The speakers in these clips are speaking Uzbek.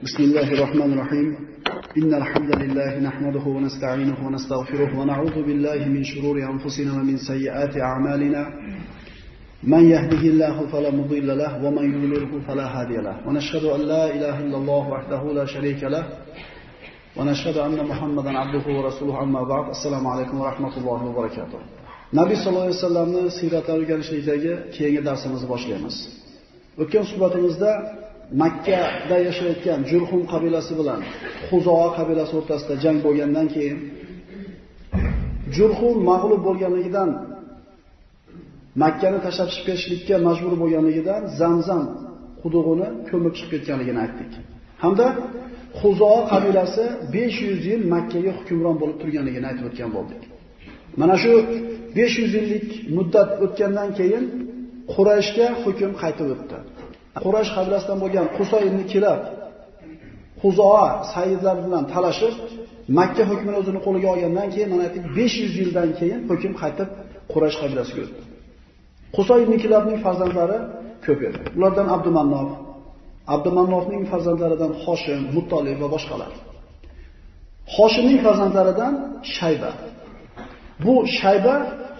بسم الله الرحمن الرحيم إن الحمد لله نحمده ونستعينه ونستغفره ونعوذ بالله من شرور أنفسنا ومن سيئات أعمالنا من يهده الله فلا مضل له ومن يضلله فلا هادي له ونشهد أن لا إله إلا الله وحده لا شريك له ونشهد أن محمدا عبده ورسوله أما بعد السلام عليكم ورحمة الله وبركاته Nabiy sallallohu alayhi vasallamning siyratini o'rganishlikdagi keyingi darsimizni boshlaymiz. O'tgan suhbatimizda Makkada yashayotgan Jurhum qabilasi bilan Xuzoa qabilasi o'rtasida jang bo'lgandan keyin Jurhum mag'lub bo'lganligidan Makkani tashlab chiqib ketishlikka majbur bo'lganligidan Zamzam qudug'ini ko'mib chiqib ketganligini aytdik. Hamda Xuzoa qabilasi 500 yil Makkaga hukmron bo'lib turganligini aytib o'tgan bo'ldik. Mana shu 500 yillik muddat o'tgandan keyin Qurayshga hukm qaytib o'tdi. Quraysh qabilasidan bo'lgan Qusay ibn Kilab Xuzoa sayyidlar bilan talashib Makka hukmini o'zini qo'liga olgandan keyin mana 500 yildan keyin hukm qaytib Quraysh qabilasiga o'tdi. Qusay ibn Kilabning farzandlari ko'p edi. Ulardan Abdumannofning farzandlaridan Hoshim, Muttolib va boshqalar. Hoshimning farzandlaridan Shayba. Bu Shayba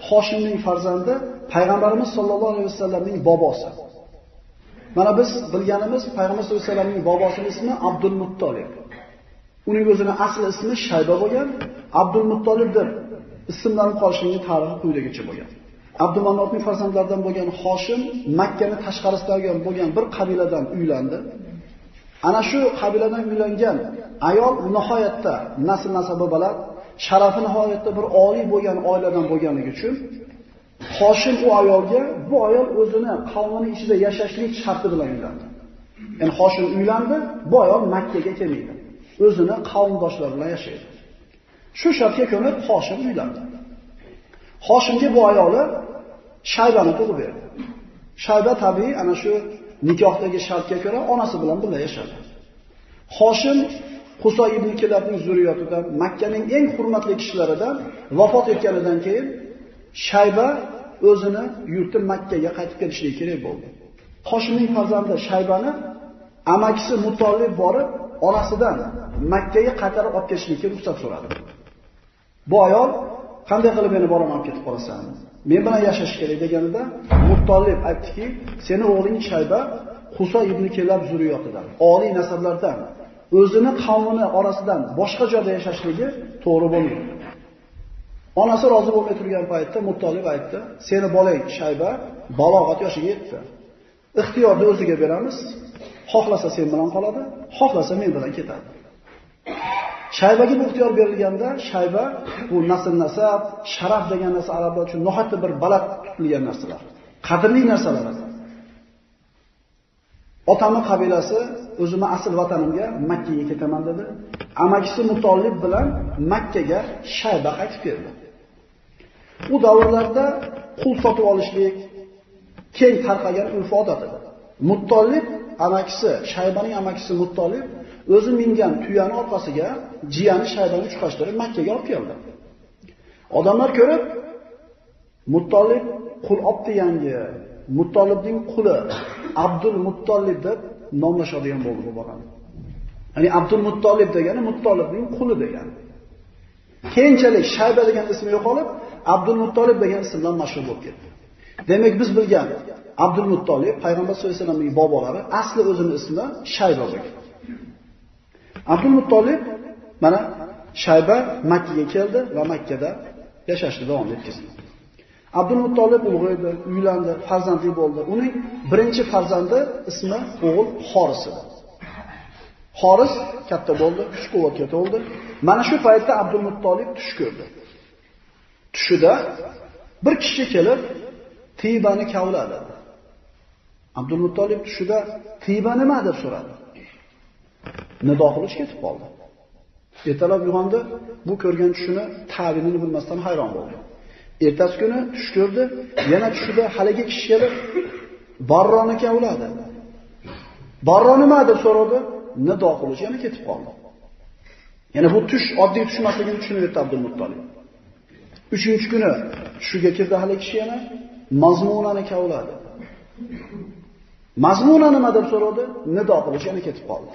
Hoshimning farzandi, payg'ambarimiz sollallohu alayhi vasallamning bobosi. Mana biz bilganimiz payg'ambar sollallohu alayhi vasallamning bobosining ismi Abdul Muttolib. Uning o'zining asl ismi Shayba bo'lgan, Abdul Muttolib deb ismlanib qolishining tarixi quyidagicha bo'lgan. Abdumannofning farzandlaridan bo'lgan Hoshim Makkani tashqarisidagi bo'lgan bir qabiladan uylandi. Ana shu qabiladan uylangan ayol nihoyatda nasl-nasabi baland, sharafi nihoyatda bir oliy bo'lgan oiladan bo'lganligi uchun Hoshim u ayolga bu ayol o'zini qavmining ichida yashashlik sharti bilan uylandi. Ya'ni Hoshim uylandi, bu ayol Makkaga kelmaydi. O'zini qavmdoshlari bilan yashaydi. Shu shartga ko'nib Hoshim uylandi. Hoshimga bu ayoli Shaybani tug'ib berdi. Shayba tabiiy ana shu nikohdagi shartga ko'ra onasi bilan birga yashadi. Hoshim Qusay ibn Kilabning zurriyatidan, Makkaning eng hurmatli kishilaridan vafot etganidan keyin Shayba o'zini yurti Makkaga qaytib kelishligi kerak bo'ldi. Hoshimning farzandi Shaybani amakisi Muttolib borib, onasidan Makkaga qaytarib olib kelishlikka ruxsat so'radi. Bu ayol qanday qilib meni bolam olib ketib qolasan? Men bilan yashash kerak deganida Muttolib aytdiki, seni o'g'ling Shayba Qusay ibn Kilab zurriyatidan, oliy nasablardan, o'zini qavmini orasidan boshqa joyda yashashligi to'g'ri bo'lmaydi. Onasi rozi bo'lmay turgan paytda Muttolib aytdi, seni bolang Shayba balog'at yoshiga yetdi. Ixtiyorni o'ziga beramiz. Xohlasa sen bilan qoladi, xohlasa men bilan ketadi. Shaybaga bu ixtiyor berilganda, Shayba bu nasl-nasab, sharaf degan narsa arablar uchun nihoyatda bir baland tutilgan narsalar, qadrli narsalar. Otamning qabilasi o'zimning asl vatanimga Makkaga ketaman dedi. Amakisi Muttolib bilan Makkaga Shayba qaytib keldi. U davrlarda qul sotib olishlik keng tarqagan urf-odat edi. Muttolib amakisi, Shaybaning amakisi Muttolib o'zi mingan tuyani orqasiga jiyani Shaybani chuqashtirib Makkaga olib keldi. Odamlar ko'rib Muttolib qul opti yangi Muttolibning quli Abdul Muttolib deb nomlashadigan bo'ldi bu bolani. Ya'ni Abdul Muttolib degani Muttolibning quli degani. Keyinchalik Shayba degan ismi yo'qolib, Abdul Muttolib degan ism bilan mashhur bo'lib ketdi. Demak biz bilgan Abdul Muttolib payg'ambar sollallohu alayhi vasallamning bobolari asli o'zining ismi Shayba bo'lgan. Abdul Muttolib mana Shayba Makkaga keldi va Makkada yashashni davom ettirdi. Abdul Muttolib ulg'aydi, uylandi, farzandli bo'ldi. Uning birinchi farzandi ismi o'g'il Xoris edi. Xoris katta bo'ldi, kuch-quvvatga to'ldi. Mana shu paytda Abdul Muttolib tush ko'rdi. Tushida bir kishi kelib Tibani kavladi. Abdul Muttolib tushida Tiba nima deb so'radi. Nido qilish ketib qoldi. Ertalab uyg'ondi, bu ko'rgan tushini ta'birini bilmasdan hayron bo'ldi. Ertasi kuni tush ko'rdi, yana tushida haligi kishi kelib Barroni kavladi. Barro nima deb so'radi, nido qilish yana ketib qoldi. Yana bu tush oddiy tush emasligini tushunib yetdi Abdul Muttolib. 3-kuni tushiga kirdi haligi kishi yana mazmunani kavladi. Mazmuna nima deb so'radi, nido qilish yana ketib qoldi.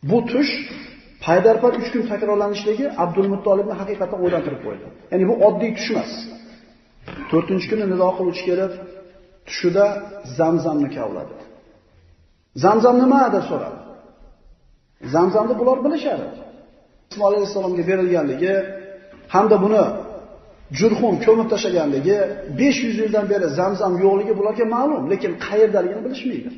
Bu tush paydarpay 3 kun takrorlanishligi Abdul Muttolibni haqiqatan o'ylantirib qo'ydi. Ya'ni bu oddiy tush emas. 4-kuni nido qiluvchi kelib, tushida Zamzamni kavladi. Zamzam nima deb so'radi. Zamzamni bular bilishadi. Ismoil alayhisolamga berilganligi hamda buni Jurhum ko'mib tashlaganligi 500 yildan beri Zamzam yo'qligi bularga ma'lum, lekin qayerdaligini bilishmaydi.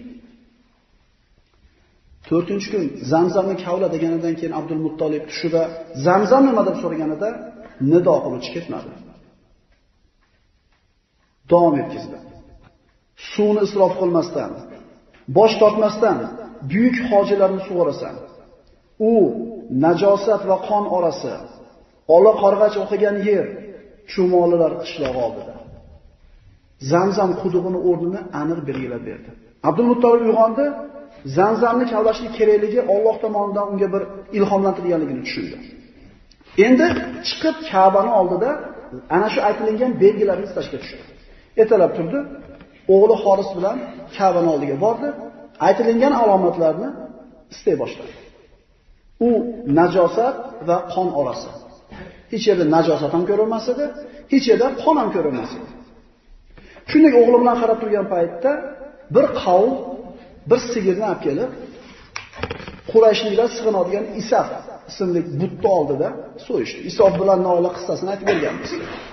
4-kun Zamzamni kavla deganidan keyin Abdul Muttolib tushida Zamzam nima deb so'raganida nido qiluvchi ketmadi. Davom etkizdi. Suvni isrof qilmasdan, bosh tortmasdan buyuk hojilarni sug'orasan. U najosat va qon orasi, ola qorg'ach o'qigan yer, chumolilar qishlog'i oldida. Zamzam quduqini o'rnini aniq belgilab berdi. Abdul Muttolib uyg'ondi, Zamzamni kavlashlik kerakligi Alloh tomonidan unga bir ilhomlantirilganligini tushundi. Endi chiqib Ka'bani oldida ana shu aytilgan belgilarni istashga tushdi. Ertalab turdi, o'g'li Xoris bilan Ka'bani oldiga bordi, aytilgan alomatlarni istay boshladi. U najosat va qon orasi. Hech yerda najosat ham ko'rilmas edi, hech yerda qon ham ko'rilmas edi. Shunday o'g'li bilan qarab turgan paytda bir qavm bir sigirni olib kelib, Qurayshliklar sig'inadigan Isaf ismli butni oldida so'yishdi. Isof bilan Noila qissasini aytib berganmiz.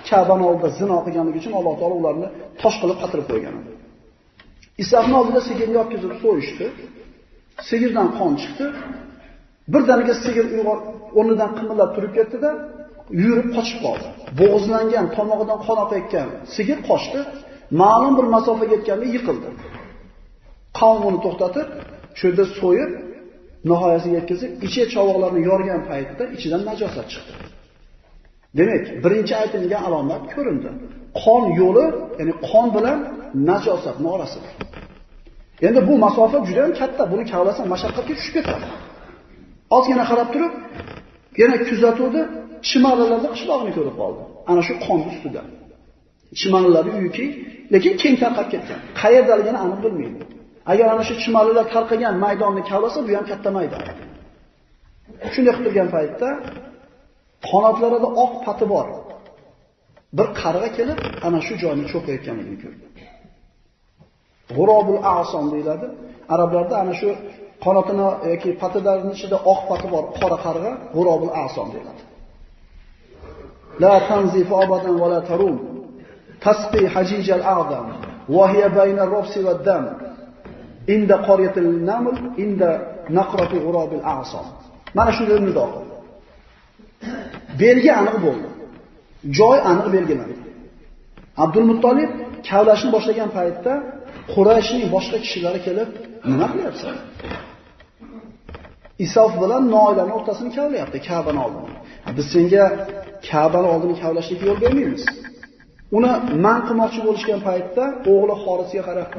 Ka'bani oldida zino qilganligi uchun Alloh taolo ularni tosh qilib qatirib qo'ygan edi. Isofning oldida sigirni olib kelib so'yishdi. Sigirdan qon chiqdi. Birdaniga sigir o'rnidan qimillab turib ketdi-da, yurib qochib qoldi. Bo'g'izlangan, tomog'idan qon oqayotgan sigir qochdi. Ma'lum bir masofaga yetganda yiqildi. Qavm uni to'xtatib, shu yerda so'yib, nihoyasiga yetkazib, ichi chovoqlarni yorgan paytda ichidan najosat chiqdi. Demak, birinchi aytilgan alomat ko'rindi. Qon yo'li, ya'ni qon bilan najosatning orasida. Endi bu masofa juda ham katta. Buni kavlasa mashaqqatga tushib ketadi. Ozgina qarab turib, yana kuzatuvdi, chimalilarda qishlog'ini ko'rib qoldi. Ana shu qon ustida. Chimalilarning uyki, lekin keng tarqab ketgan. Qayerdaligini aniq bilmaydi. Agar ana shu chimalilar tarqagan maydonni kavlasa, bu ham katta maydon. Shunday qilib turgan paytda qanotlarida oq pati bor. Bir qarg'a kelib, ana shu joyni cho'qayotganligini ko'rdi. G'urobul a'som deyiladi. Arablarda ana shu qanotini yoki patilarining ichida oq pati bor, qora qarg'a g'urobul a'som deyiladi. La tanzifu abadan va la tarum. Tasqi hajijal a'dam wa hiya bayna ar-rafsi wad-dam. Inda qaryatil naml, inda naqrati g'urobil a'som. Mana shunday nido. Belgi aniq bo'ldi. Joy aniq belgilandi. Abdul Muttolib kavlashni boshlagan paytda Qurayshning boshqa kishilari kelib, nima qilyapsan? Isof bilan Noilaning o'rtasini kavlayapti, Ka'bani oldini. Biz senga Ka'bani oldini kavlashlikka yo'l bermaymiz. Uni man qilmoqchi bo'lishgan paytda o'g'li Xorisga qarab,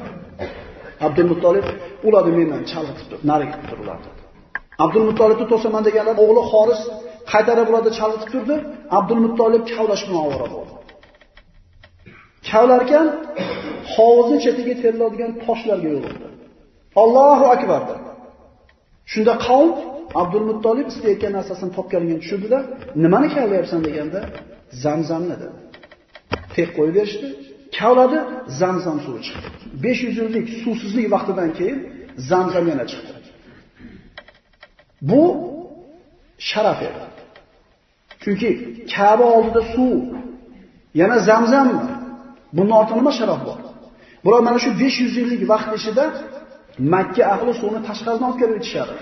Abdul Muttolib ularni mendan chalg'itib turib, nariga turdilar. Abdul Muttolibni to'saman deganlar o'g'li Xoris qaytarib ularni chalg'itib turdi. Abdul Muttolib kavlash bilan ovora bo'ldi. Kavlarkan hovuzning chetiga teriladigan toshlarga yo'ldi. Allohu akbar dedi. Shunda qavm Abdul Muttolib istayotgan narsasini topganligini tushundida, nimani kavlayapsan deganda, Zamzamni dedi. Tek qo'yib berishdi. Kavladi, Zamzam suvi chiqdi. 500 yillik suvsizlik vaqtidan keyin Zamzam yana chiqdi. Bu sharaf edi. Chunki Ka'ba oldida suv, yana Zamzammi? Bundan ortiq nima sharaf bor? Biroq mana shu 500 yillik vaqt ichida Makka ahli suvni tashqaridan olib kelib ichishadi.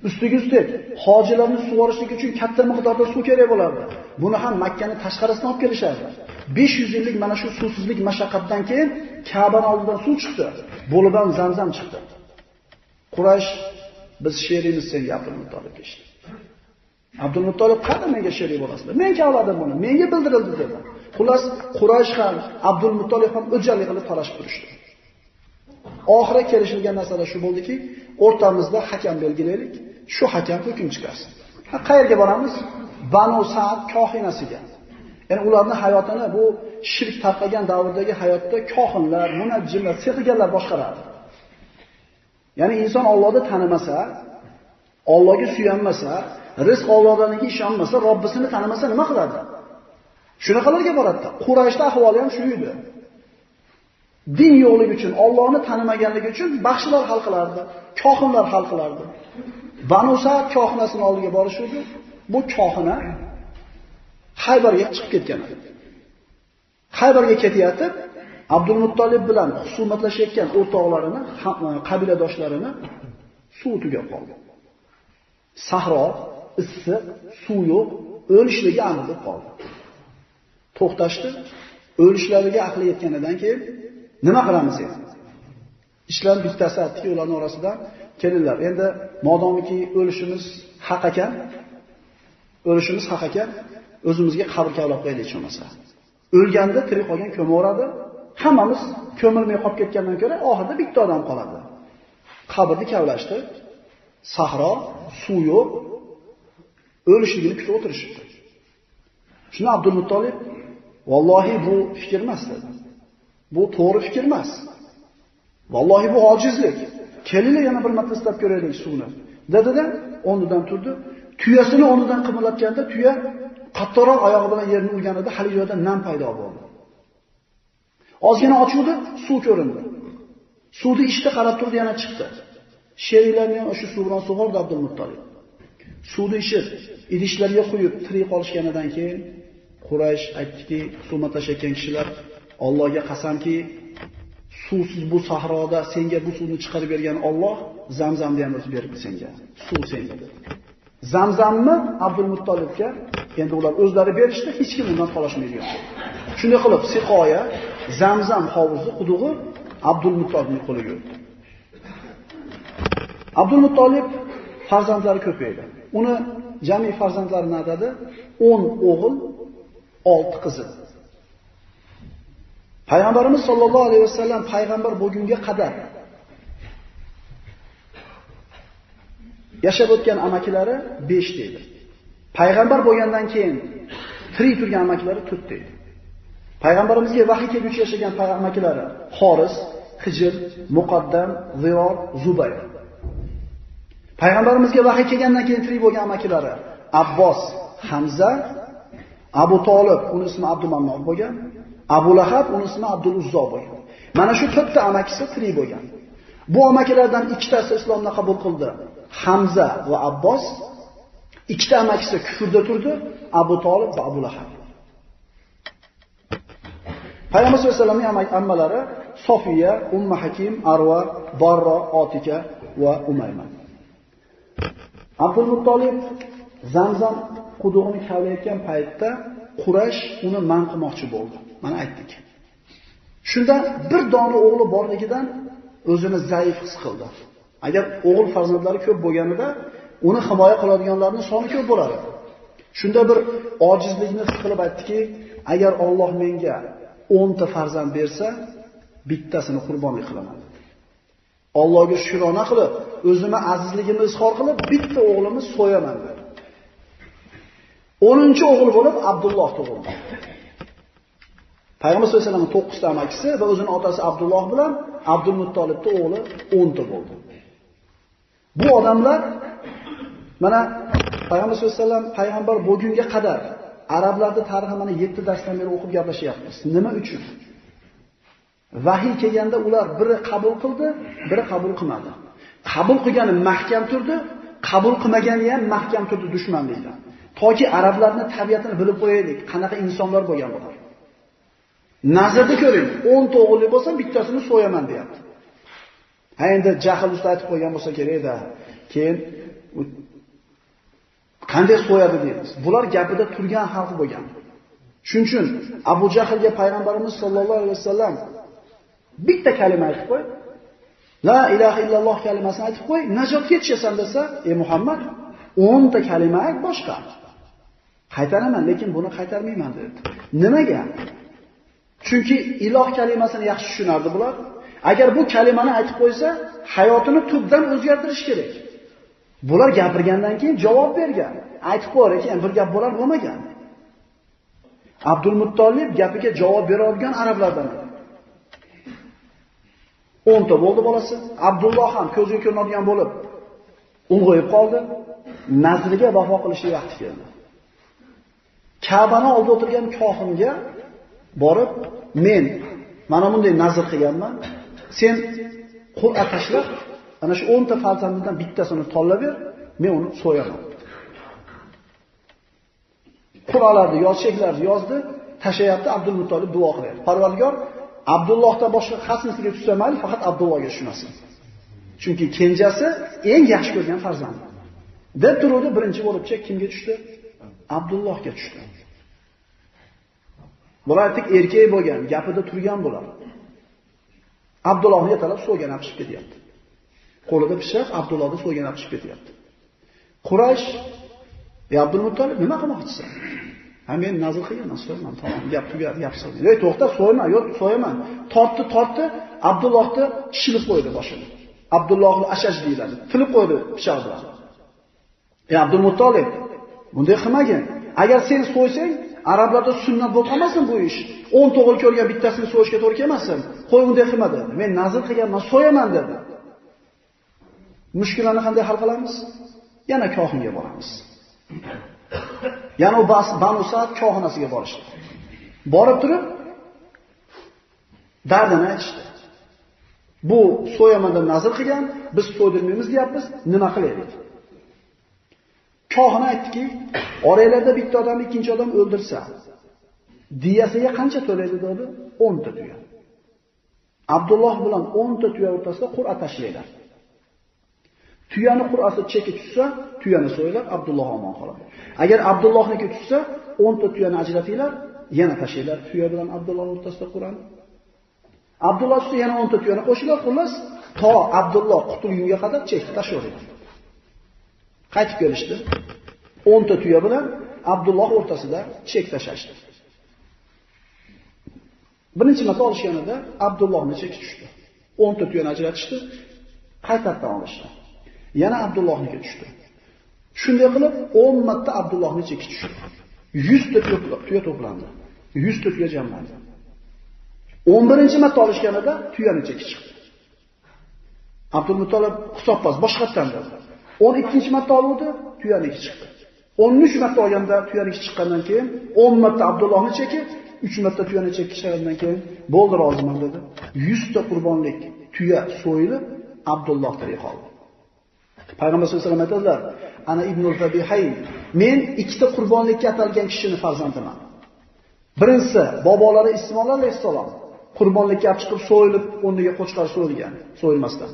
Ustiga ustak hojilarni sug'orishlik uchun katta miqdorda suv kerak bo'lardi. Buni ham Makkani tashqarisidan olib kelishardi. 500 yillik mana shu suvsizlik mashaqqatdan keyin Ka'ba oldidan suv chiqdi. Bo'lib ham Zamzam chiqdi. Quraysh biz sherimiz senga Abdul Muttolib deydi. Abdul Muttolib qani menga sherik bo'lasizlar? Men kavladim buni, menga bildirildi dedi. Xullas Quraysh ham Abdul Muttolib ham o'jalik qilib talashib turishdi. Oxiri kelishilgan narsalar shu bo'ldiki, o'rtamizda hakam belgilaylik, shu hakam hukm chiqarsin. Qayerga boramiz? Banu Sa'd kohinasiga. Ya'ni ularning hayotini bu shirk tarqagan davrdagi hayotda kohinlar, munajjimlar, sehrgarlar boshqaradi. Ya'ni inson Allohni tanimasa, Allohga suyanmasa, rizq Allohdaniga ishonmasa, Robbisini tanimasa nima qiladi? Shunaqalarga boradi. Qurayshda ahvoli ham shu edi. Din yo'qligi uchun, Allohni tanimaganligi uchun baxshilar hal qilardi, kohinlar hal qilardi. Banu Sa'd kohinasining oldiga borishdi. Bu kohina Xaybarga chiqib ketgan edi. Xaybarga ketayotib, Abdul Muttolib bilan husumatlashayotgan o'rtoqlarini, qabiladoshlarini suv tugab qoldi. Sahro, issiq, suv yo'q, o'lishligi aniq bo'lib qoldi. To'xtashdi. O'lishlariga aqli yetganidan keyin nima qilamiz endi? Ishlar bittasi aytdiki, ularning orasidan kelinglar. Endi modomiki o'lishimiz haq ekan, o'zimizga qabr kavlab qo'yaylik bo'lmasa. O'lganda tirik qolgan ko'maveradi. Hammamiz ko'milmay qolib ketgandan ko'ra oxirida bitta odam qoladi. Qabrni kavlashdi. Sahro, suv yo'q, o'lishligini kutib o'tirishibdi. Shuni Abdul Muttolib, "Vallohi bu fikr emas" dedi. "Bu to'g'ri fikr emas. Vallohi bu ojizlik. Kelinglar yana bir marta istab ko'raylik suvni." Dedi-da, o'rnidan turdi. Tuyasini o'rnidan qimirlatganda tuya qattiqroq oyog'i bilan yerni urganida hali joyda nam paydo bo'ldi. Ozgina ochuvdi, suv ko'rindi. Suvni ishda qarab turdi, yana chiqdi. Sheriklarni o'sha suv bilan sug'ordi Abdul Muttolib. Suvni ishib, idishlarga quyib tirik qolishganidan keyin Quraysh aytdiki, suhbatlashayotgan kishilar, Allohga qasamki, suvsiz bu sahroda senga bu suvni chiqarib bergan Alloh Zamzamni ham o'zi beribdi senga. Suv senga dedi. Zamzamni Abdul Muttolibga endi ular o'zlari berishdi, hech kim undan qolishmaydi. Shunday qilib Siqoya, Zamzam hovuzi, qudug'i Abdul Muttolibning qo'liga o'tdi. Abdul Muttolib farzandlari ko'paydi. Uni jami farzandlarini adadi 10 o'g'il, 6 qizi. Payg'ambarimiz sollallohu alayhi vasallam payg'ambar bo'lgunga qadar yashab o'tgan amakilari 5 deydi. Payg'ambar bo'lgandan keyin tirik turgan amakilari 4 deydi. Payg'ambarimizga vahiy kelguchi yashagan amakilari Xoris, Hijr, Muqaddam, Ziror, Zubayr. Payg'ambarimizga vahiy kelgandan keyin tirik bo'lgan amakilari Abbos, Hamza, Abu Talib, uning ismi Abdumannov bo'lgan, Abu Lahab, uning ismi Abdul Uzzo bo'lgan. Mana shu 4 ta amakisi tirik bo'lgan. Bu amakilardan ikkitasi islomni qabul qildi. Hamza va Abbos. Ikkita amakisi kufrda turdi, Abu Talib va Abu Lahab. Payg'ambar sollallohu alayhi vasallamning ammalari Sofiya, Ummu Hakim, Arwa, Barra, Otika va Umayma. Abdul Muttolib Zamzam qudug'ini kavlayotgan paytda Quraysh uni man qilmoqchi bo'ldi. Mana aytdik. Shunda bir dona o'g'li borligidan o'zini zaif his qildi. Agar o'g'il farzandlari ko'p bo'lganida uni himoya qiladiganlarning soni ko'p bo'lardi. Shunda bir ojizlikni his qilib aytdiki, agar Alloh menga 10 ta farzand bersa, bittasini qurbonlik qilaman. Allohga shukrona qilib, o'zimni azizligimni izhor qilib, bitta o'g'limni so'yaman dedi. 10-o'g'il bo'lib Abdulloh tug'ildi. Payg'ambar sollallohu alayhi vasallam 9 ta amakisi va o'zining otasi Abdulloh bilan Abdul Muttolibning o'g'li 10 ta bo'ldi. Bu odamlar mana Payg'ambar sollallohu alayhi vasallam payg'ambar bo'lgunga qadar arablarning tarixini mana 7 darsdan beri o'qib gaplashyapmiz. Nima uchun? Vahiy kelganda ular biri qabul qildi, biri qabul qilmadi. Qabul qilgani mahkam turdi, qabul qilmagani ham mahkam turdi dushmanlikda. Toki arablarning tabiatini bilib qo'yaylik, qanaqa insonlar bo'lgan bular. Nazarda ko'ring, 10 ta o'g'illi bo'lsa, bittasini so'yaman deyapti. Ha endi jahl usta aytib qo'ygan bo'lsa kerak-da. Keyin qanday so'yadi deymiz. Bular gapida turgan xalq bo'lgan. Shuning uchun Abu Jahlga payg'ambarimiz sollallohu alayhi vasallam bitta kalima aytib qo'y. La ilaha illalloh kalimasini aytib qo'y, najotga yetishasan desa, ey Muhammad, 10 ta kalima ayt boshqa. Qaytaraman, lekin buni qaytarmayman dedi. Nimaga? Chunki iloh kalimasini yaxshi tushunardi bular. Agar bu kalimani aytib qo'ysa, hayotini tubdan o'zgartirish kerak. Bular gapirgandan keyin javob bergan. Aytib qo'yar ekan, bir gap bo'lar bo'lmagan. Abdul Muttolib gapiga javob bera olgan arablardan. 10 ta bo'ldi bolasi. Abdulloh ham ko'zga ko'rinadigan bo'lib ulg'ayib qoldi. Nazriga vafo qilishga vaqti keldi. Ka'bani oldida o'tirgan kohinga borib, men mana bunday nazr qilganman. Sen Qur'a tashlab, ana shu 10 ta farzandimdan bittasini tanlab ber, men uni so'yaman. Qur'alarni yozishlarni yozdi, tashayapti. Abdul Muttolib duo qilyapti. Parvardigor, Abdullohdan boshqa xasnisiga tushsa mayli, faqat Abdullohga tushmasin. Chunki kenjasi eng yaxshi ko'rgan farzandi. Deb turuvdi, birinchi bo'libcha kimga tushdi? Abdullohga tushdi. Bular aytdik, erkak bo'lgan, gapida turgan bo'lar. Abdullohni yetalab so'ygan olib chiqib ketyapti. Qo'lida pichoq, Abdullohni so'ygan olib chiqib ketyapti. Quraysh, "Ey Abdul Muttolib, nima qilmoqchisan?" "Ha, men nazr qilganman, so'yman, tamom, gap tugadi, gap so'ydi." "Ey, to'xta, so'yma, yo'q, so'yaman." Tortdi, Abdullohni shilib qo'ydi boshini. Abdullohni Ashaj deyiladi. Tilib qo'ydi pichoq bilan. "Ey Abdul Muttolib, bunday qilmagin. Agar sen so'ysang, arablarda sunnat bo'lib qolmasin bu ish. 10 o'g'il ko'rgan bittasini so'yishga to'g'ri kelmasin. Qo'y, unday qilma dedi. Men nazr qilganman, so'yaman dedi. Mushkulani qanday hal qilamiz? Yana kohinga boramiz. Yana u Banu Sa'd kohinasiga borishdi. Borib turib dardini aytishdi. Bu so'yamandan nazr qilgan, biz so'ydirmaymiz deyapmiz, nima qilaylik? Kohin aytdiki, oranglarda bitta odam ikkinchi odam o'ldirsa, diyasiga qancha to'laydi dedi? 10 ta tuya. Abdulloh bilan 10 ta tuya o'rtasida Qur'a tashlaylar. Tuyani Qur'asi cheki tushsa, tuyani so'ylar, Abdulloh omon qoladi. Agar Abdullohniki tushsa, 10 ta tuyani ajratinglar, yana tashlaylar tuya bilan Abdulloh o'rtasida Qur'ani. Abdulloh tushsa yana 10 ta tuyani qo'shinglar, xullas, to Abdulloh qutulgunga qadar chekib tashlaydi. Qaytib kelishdi. 10 ta tuya bilan Abdulloh o'rtasida chek tashashdi. Birinchi marta olishganida Abdullohning cheki tushdi. 10 ta tuyani ajratishdi, qaytadan olishdi. Yana Abdullohniki tushdi. Shunday qilib 10 marta Abdullohning cheki tushdi. 100 ta tuya to'plandi. 100 ta tuya jamlandi. 11-marta olishganida tuyani cheki chiqdi. Abdul Muttolib hisobpas boshqatdan dedi. 12-marta oluvdi, tuyaniki chiqdi. 13-marta olganda tuyaniki chiqqandan keyin 10 marta Abdullohning cheki, 3 marta tuyani cheki chiqqandan keyin bo'ldi, roziman dedi. 100 ta qurbonlik tuya so'yilib, Abdulloh tirik qoldi. Payg'ambar sollallohu alayhi vasallam aytadilar, "Ana Ibnul Fabihayn, men ikkita qurbonlikka atalgan kishining farzandiman. Birinchisi bobolari Ismoil alayhissalom qurbonlikka olib chiqib so'yilib, o'rniga qo'chqor so'yilgan, so'yilmasdan.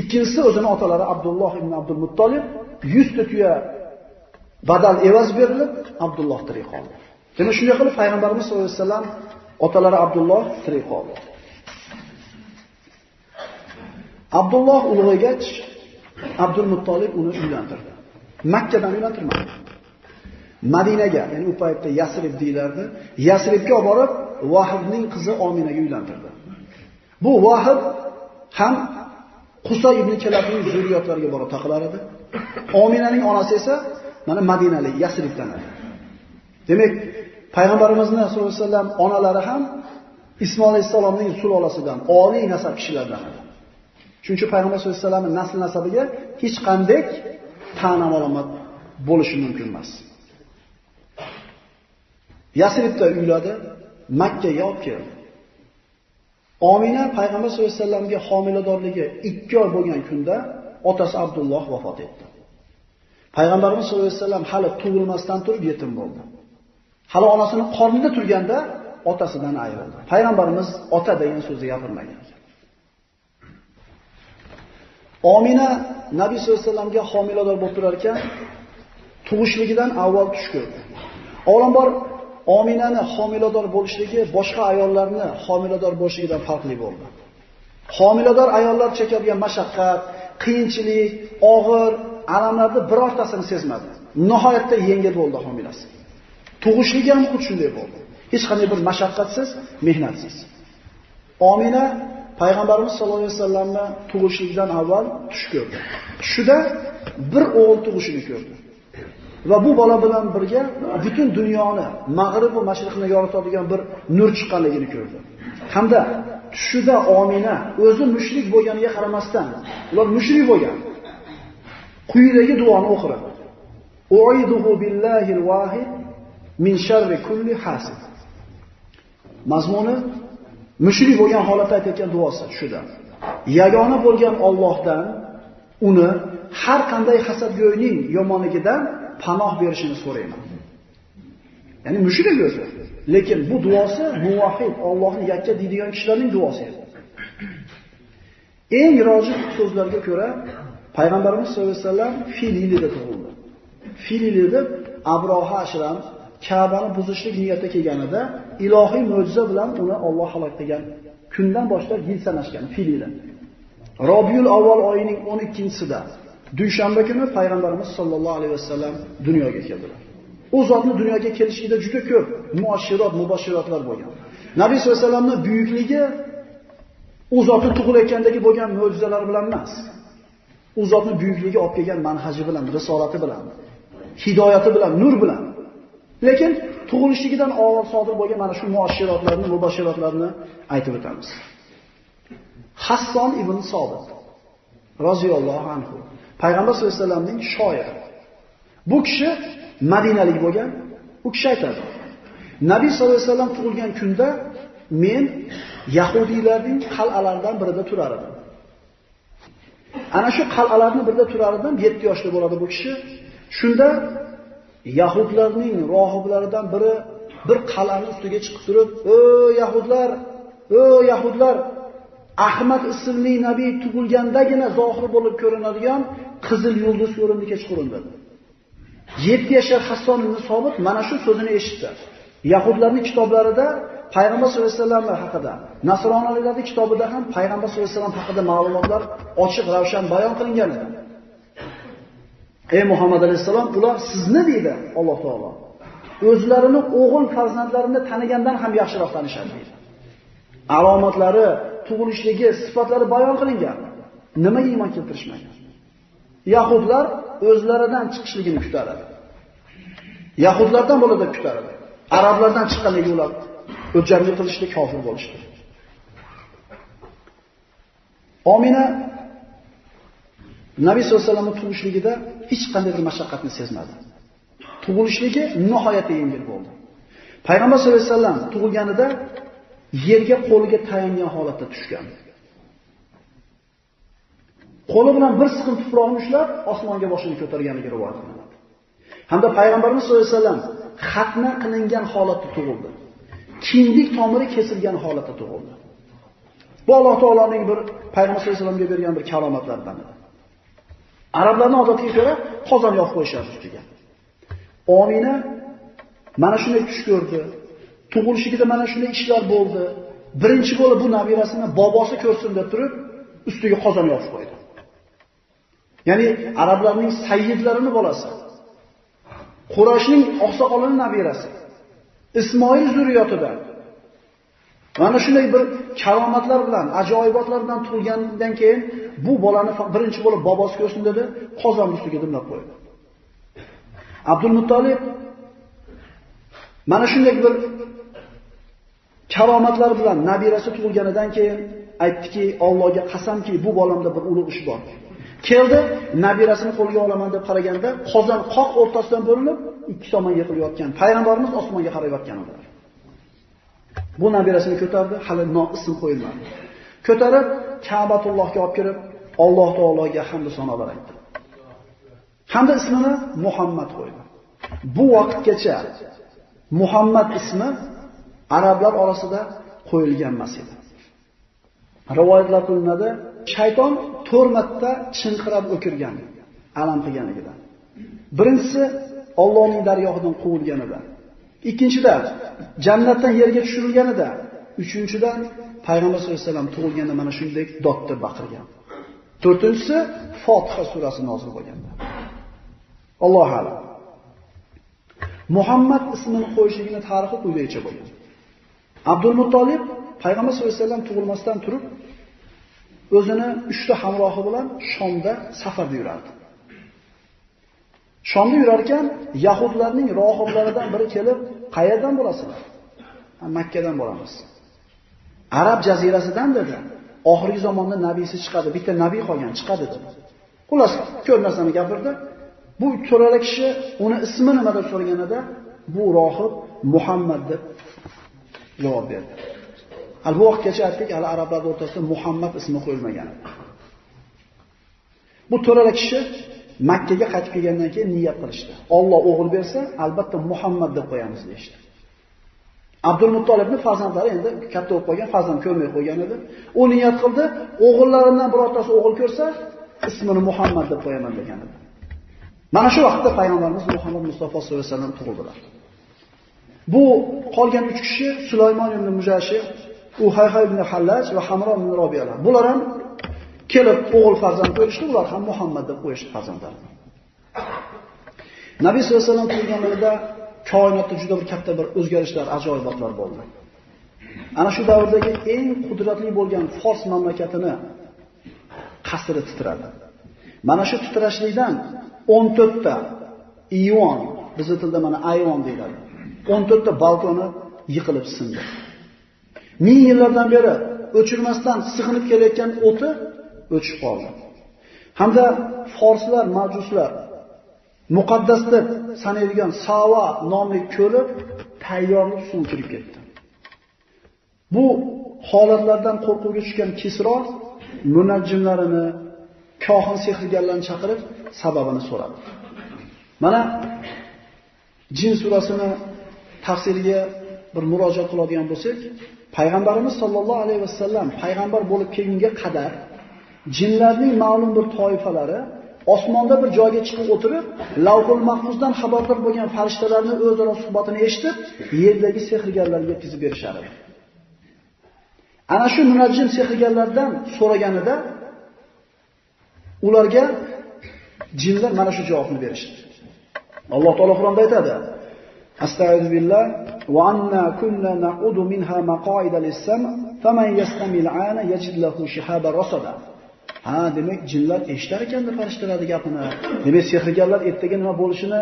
Ikkinchisi o'zini otalari Abdulloh ibn Abdul Muttolib 100 ta tuya badal evaz berilib, Abdulloh tirik qoldi. Demak, shunday qilib payg'ambarimiz sollallohu alayhi vasallam otalari Abdulloh tirik qoldi. Abdulloh ulg'aygach, Abdul Muttolib uni uylantirdi. Makkadan uylantirmadi. Madinaga, ya'ni u paytda Yasrib deyilardi. Yasribga olib borib, Vahibning qizi Ominaga uylantirdi. Bu Vahib ham Qusay ibn Kilabning zurriyotlariga borib taqalar edi. Ominaning onasi esa mana Madinalik, Yasribdan edi. Demak, payg'ambarimizning sollallohu alayhi vasallam onalari ham Ismoil alayhisalomning sulolasidan, oliy nasab kishilardan edi. Chunki payg'ambar sollallohu alayhi vasallamning nasl nasabiga hech qanday ta'na alomat bo'lishi mumkin emas. Yasribda uyladi, Makkaga olib keldi. Omina payg'ambar sollallohu alayhi vasallamga homiladorligi 2 oy bo'lgan kunda otasi Abdulloh vafot etdi. Payg'ambarimiz sollallohu alayhi vasallam hali tug'ilmasdan turib yetim bo'ldi. Hali onasining qornida turganda otasidan ayrildi. Payg'ambarimiz ota degan so'zni gapirmagan. Omina Nabiy sollallohu alayhi vasallamga homilador bo'lib turar ekan, tug'ishligidan avval tush ko'rdi. Avvalambor Ominani homilador bo'lishligi boshqa ayollarni homilador bo'lishidan farqli bo'ldi. Homilador ayollar chekadigan mashaqqat, qiyinchilik, og'ir alamlarni birortasini sezmadi. Nihoyatda yengil bo'ldi homilasi. Tug'ishligi ham xuddi shunday bo'ldi. Hech qanday bir mashaqqatsiz, mehnatsiz. Omina payg'ambarimiz sollallohu alayhi vasallamni tug'ishligidan avval tush ko'rdi. Tushida bir o'g'il tug'ishini ko'rdi. Va bu bola bilan birga butun dunyoni, mag'rib va mashriqni yoritadigan bir nur chiqqanligini ko'rdi. Hamda tushida Omina o'zi mushrik bo'lganiga qaramasdan, ular mushrik bo'lgan. Quyidagi duoni o'qiring. U'iduhu billahil vahid min sharri kulli hasid. Mazmuni mushrik bo'lgan holatda aytayotgan duosi shuda. Yagona bo'lgan Allohdan uni har qanday hasadgo'yning yomonligidan panoh berishini so'rayman. Ya'ni mushrik o'zi. Lekin bu duosi muvahhid, Allohni yakka deydigan kishilarning duosi edi. Eng rojih so'zlarga ko'ra Payg'ambarimiz sollallohu alayhi vasallam Fil yilida tug'ildi. Fil yilida Abroha ashram Ka'bani buzishlik niyatida kelganida ilohiy mo'jiza bilan uni Alloh halok qilgan kundan boshlab yil sanashgan Fil yili. Robiul avval oyining 12-sida dushanba kuni Payg'ambarimiz sollallohu alayhi vasallam dunyoga keldilar. U zotni dunyoga kelishida juda ko'p mubashshirotlar bo'lgan. Nabiy sollallohu alayhi vasallamning buyukligi u zotni tug'ilayotgandagi bo'lgan mo'jizalar bilan emas. U zotni buyukligi olib kelgan manhaji bilan, risolati bilan, hidoyati bilan, nur bilan. Lekin tug'ilishligidan avval sodir bo'lgan mana shu mubashshirotlarni aytib o'tamiz. Hasson ibn Sobit roziyallohu anhu Payg'ambar sollallohu alayhi vasallamning shoiri. Bu kishi Madinalik bo'lgan. U kishi aytadi: Nabiy sollallohu alayhi vasallam tug'ilgan kunda men yahudiylarning qal'alaridan birida turar edim. Ana shu qal'alarning birida turar edim, 7 yoshli bo'ladi bu kishi. Shunda yahudlarning rohiblaridan biri bir qal'aning ustiga chiqib turib, "Ey yahudlar, Ahmad ismli nabiy tug'ilgandagina zohir bo'lib ko'rinadigan qizil yulduz ko'rindi kechqurun" dedi. 7 yoshli Hasson ibn Sobit mana shu so'zini eshitdi. Yahudlarning kitoblarida Payg'ambar sollallohu alayhi vasallam haqida, Nasroniylarning kitobida ham Payg'ambar sollallohu alayhi vasallam haqida ma'lumotlar ochiq, ravshan bayon qilingan edi. Ey Muhammad alayhisalom, ular sizni deydi Alloh taolo. O'zlarini o'g'il farzandlarini tanigandan ham yaxshiroq tanishadi deydi. Alomatlari, tug'ilishligi, sifatlari bayon qilingan. Nimaga iymon keltirishmagan? Yahudlar o'zlaridan chiqishligini kutar edi. Yahudlardan bo'ladi kutar edi. Arablardan chiqqanligi ular o'jarlik qilishda kofir bo'lishdi. Omina Nabiy sollallohu alayhi vasallamning tug'ilishligida hech qanday bir mashaqqatni sezmadi. Tug'ilishligi nihoyatda yengil bo'ldi. Payg'ambar sollallohu alayhi vasallam tug'ilganida yerga qo'liga tayangan holatda tushgan. Qo'li bilan bir siqim tuproqni ushlab osmonga boshini ko'targanligi rivoyat qilinadi. Hamda Payg'ambarimiz sollallohu alayhi vasallam xatna qilingan holatda tug'ildi. Kindik tomiri kesilgan holatda tug'ildi. Bu Alloh taoloning bir Payg'ambar sollallohu alayhi vasallamga bergan bir karomatlaridan edi. Arablarning odatiga ko'ra qozon yoqib qo'yishar ustiga. Omina mana shunday tush ko'rdi. Tug'ilishida mana shunday ishlar bo'ldi. Birinchi bo'lib bu nabirasini bobosi ko'rsin deb turib, ustiga qozon yoqib qo'ydi. Ya'ni arablarning sayyidlarining bolasi. Qurayshning oqsoqolining nabirasi. Ismoil zurriyotidan. Mana shunday bir karomatlar bilan, ajoyibotlar bilan tug'ilgandan keyin bu bolani birinchi bo'lib bobosi ko'rsin dedi, qozon ustiga dimlab qo'ydi. Abdul Muttolib mana shunday bir karomatlar bilan nabirasi tug'ilganidan keyin aytdiki, Allohga qasamki, bu bolamda bir ulug' ish bor. Keldi, nabirasini qo'lga olaman deb qaraganda, qozon qoq o'rtasidan bo'linib, ikki tomonga yiqilayotgan. Payg'ambarimiz osmonga qarayotgan edi. Bu nabirasini ko'tardi, hali ism qo'yilmadi. Ko'tarib Ka'batullohga olib kirib, Alloh taologa hamd sanolar aytdi. Hamda ismini Muhammad qo'ydi. Bu vaqtgacha Muhammad ismi arablar orasida qo'yilgan emas edi. Rivoyatlar qilinadi, shayton 4 marta chinqirab o'kirgan, alam qilganidan. Birinchisi Allohning dargohidan quvilganida. Ikkinchidan jannatdan yerga tushirilganida. Uchinchidan Payg'ambar sollallohu alayhi vasallam tug'ilganda mana shunday dodda baqirgan. To'rtinchisi Fotiha surasi nozil bo'lganda. Alloh a'lam. Muhammad ismini qo'yishligining tarixi quyidagicha bo'lgan. Abdul Muttolib Payg'ambar sollallohu alayhi vasallam tug'ilmasdan turib o'zini 3 ta hamrohi bilan Shomda safarda yurardi. Shomda yurar ekan, yahudlarning rohiblaridan biri kelib, "Qayerdan bo'lasizlar?" "Makkadan boramiz." "Arab jazirasidan" dedi. "Oxirgi zamonda nabiysi chiqadi, bitta nabiy qolgan, chiqadi" dedi. Xullas, ko'p narsani gapirdi. Bu to'rala kishi uni ismi nima deb so'raganida, bu rohib Muhammad deb javob berdi. Al bu vaqtgacha aytdik, hali arablar o'rtasida Muhammad ismi qo'yilmagan. Bu to'rala kishi Makka ga qaytib kelgandan keyin niyat qilishdi. Alloh o'g'il bersa, albatta Muhammad deb qo'yamiz deydi. Abdul Muttolibning farzandlari endi katta bo'lib qolgan, farzand ko'rmay qo'ygan edi. U niyat qildi, o'g'illarimdan birortasi o'g'il ko'rsa, ismini Muhammad deb qo'yaman degan edi. Mana shu vaqtda payg'ambarimiz Muhammad Mustafa sollallohu alayhi vasallam tug'ildilar. Bu qolgan 3 kishi Sulaymon ibn Mujashi, Uhayha ibn Hallaj va Hamro ibn Robiyalar. Bular ham kelib o'g'il farzand ko'rishdi, ular ham Muhammad deb qo'yishdi farzandlarini. Nabiy sollallohu alayhi vasallam tug'ilganlarida koinotda juda bir katta bir o'zgarishlar, ajoyibotlar bo'ldi. Ana shu davrdagi eng qudratli bo'lgan Fors mamlakatini qasri titradi. Mana shu titrashlikdan 14 ta iyvon, bizning tilda mana ayvon deyiladi. 14 ta balkoni yiqilib sindi. 1000 yillardan beri o'chirmasdan sig'inib kelayotgan o'ti o'chib qoldi. Hamda forslar, majuslar muqaddas deb sanaydigan Sava nomli ko'li tayyorlik suv kirib ketdi. Bu holatlardan qo'rquvga tushgan Kisro munajjimlarini, kohin sehrgarlarni chaqirib sababini so'radi. Mana Jin surasini tafsiriga bir murojaat qiladigan bo'lsak, payg'ambarimiz sollallohu alayhi vasallam payg'ambar bo'lib kelgunga qadar jinlarning ma'lum bir toifalari osmonda bir joyga chiqib o'tirib, Lavhul Mahfuzdan xabardor bo'lgan farishtalarning o'zaro suhbatini eshitib, yerdagi sehrgarlarga yetkazib berishar edi. Ana shu munajjim sehrgarlardan so'raganida ularga jinlar mana shu javobni berishdi. Alloh taolo Qur'onda aytadi: Astagfiru billah va anna kunna naqudu minha maqaida lis-sam' faman yastamil 'ana yajid lahu shihaban rasada. Ha, demak jinlar eshitar ekanda farishtalarning gapini. Demak sehrgarlar ertaga nima bo'lishini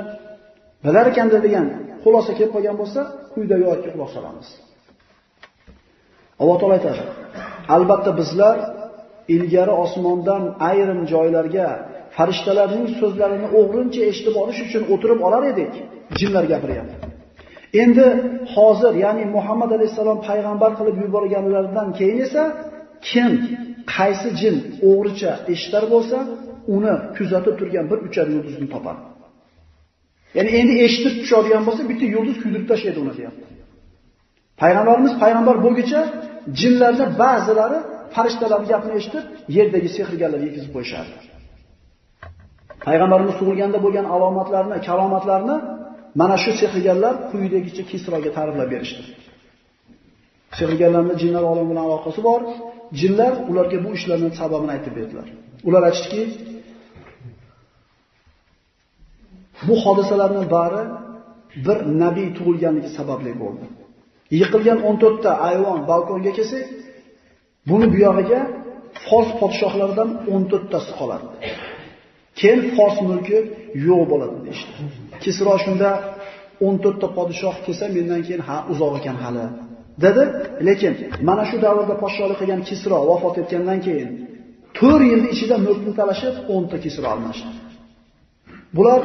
bilar ekanda degan xulosa kelib qolgan bo'lsa, quyidagi oyatga quloq solamiz. Alloh taolo aytadi: Albatta bizlar ilgari osmondan ayrim joylarga farishtalarning so'zlarini o'g'rincha eshitib olish uchun o'tirib olar edik. Jinlar gapiryapti. Endi hozir, ya'ni Muhammad alayhisalom payg'ambar qilib yuborganlaridan keyin esa kim qaysi jin o'g'richa eshitar bo'lsa, uni kuzatib turgan bir uchar yulduzni topar. Ya'ni endi eshitib tushadigan bo'lsa, bitta yulduz kuydirib tashlaydi uni deyapti. Payg'ambarimiz payg'ambar bo'lguncha jinlarning ba'zilari farishtalarning gapini eshitib, yerdagi sehrgarlarga yetkazib qo'yishardi. Payg'ambarimiz tug'ilganda bo'lgan alomatlarni, kalomatlarni mana shu sehrgarlar quyidagicha Kisroga ta'riflab berishdi. Sehrgarlarning jinlar olami bilan aloqasi bor. Jinlar ularga bu ishlarning sababini aytib berdilar. Ular aytishdiki, bu hodisalarning bari bir nabiy tug'ilganligi sababli bo'ldi. Yiqilgan 14 ta ayvon balkonga kelsak, buni bu yog'iga Fors podshohlaridan 14 tasi qoladi. Keyin Fors mulki yo'q bo'ladi deydi. Kisro shunda 14 ta podshoh kelsa, mendan keyin uzoq ekan hali dedi. Lekin mana shu davrda podshohlik qilgan Kisro vafot etgandan keyin 4 yil ichida mulkni talashib 10 ta Kisro almashdi. Bular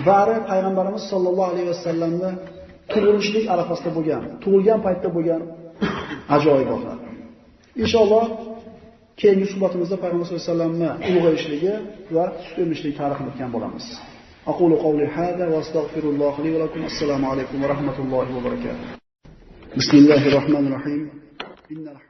bari payg'ambarimiz sollallohu alayhi vasallamni tug'ilishlik arafasida bo'lgan, tug'ilgan paytda bo'lgan ajoyibotlar. Inshaalloh keyingi suhbatimizda payg'ambar sollallohu alayhi vasallamni ulug'ayishligi va sut emishlik tarixini o'tgan bo'lamiz. Aqulu qawli hada va astagfirulloh li va lakum. Assalomu alaykum va rahmatullohi va barakatuh. Bismillahir rohmanir rohim.